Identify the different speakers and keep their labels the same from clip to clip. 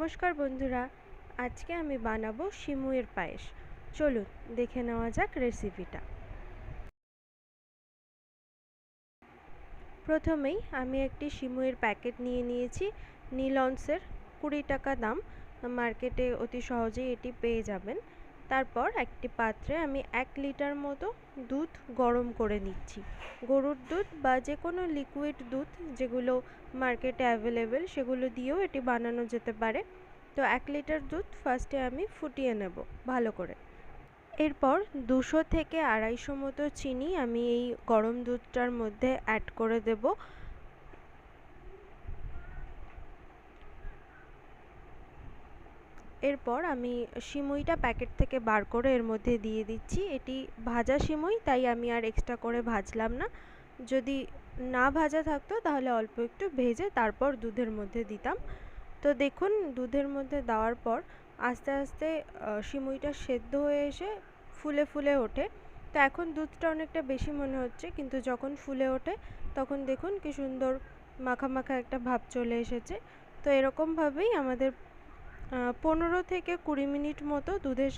Speaker 1: নমস্কার বন্ধুরা, আজকে আমি বানাবো সিমুইয়ের পায়েস। চলুন দেখে নেওয়া যাক রেসিপিটা। প্রথমেই আমি একটি সিমুইয়ের প্যাকেট নিয়ে নিয়েছি নীল অংশের, 20 টাকা দাম। মার্কেটে অতি সহজেই এটি পেয়ে যাবেন। তারপর একটি পাত্রে আমি 1 লিটার মতো দুধ গরম করে নিচ্ছি। গরুর দুধ বা যে কোনো লিকুইড দুধ যেগুলো মার্কেটে অ্যাভেলেবেল সেগুলো দিয়েও এটি বানানো যেতে পারে। তো 1 লিটার দুধ ফার্স্টে আমি ফুটিয়ে নেব ভালো করে। এরপর 200 থেকে 250 মতো চিনি আমি এই গরম দুধটার মধ্যে অ্যাড করে দেব। এরপর আমি সিমুইটা প্যাকেট থেকে বার করে এর মধ্যে দিয়ে দিচ্ছি। এটি ভাজা সিমুই, তাই আমি আর এক্সট্রা করে ভাজলাম না। যদি না ভাজা থাকতো তাহলে অল্প একটু ভেজে তারপর দুধের মধ্যে দিতাম। তো দেখুন, দুধের মধ্যে দেওয়ার পর আস্তে আস্তে সিমুইটা সেদ্ধ হয়ে এসে ফুলে ফুলে ওঠে। তো এখন দুধটা অনেকটা বেশি মনে হচ্ছে, কিন্তু যখন ফুলে ওঠে তখন দেখুন কি সুন্দর মাখা মাখা একটা ভাব চলে এসেছে। তো এরকমভাবেই আমাদের 15 থেকে 20 মিনিট মতো দুধের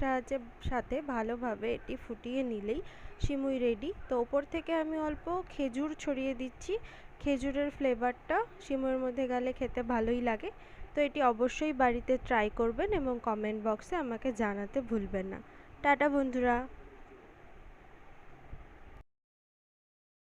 Speaker 1: সাথে ভালোভাবে এটি ফুটিয়ে নিলেই সিমুই রেডি। তো ওপর থেকে আমি অল্প খেজুর ছড়িয়ে দিচ্ছি। খেজুরের ফ্লেভারটা সিমুইয়ের মধ্যে গেলে খেতে ভালোই লাগে। তো এটি অবশ্যই বাড়িতে ট্রাই করবেন এবং কমেন্ট বক্সে আমাকে জানাতে ভুলবেন না। টাটা বন্ধুরা।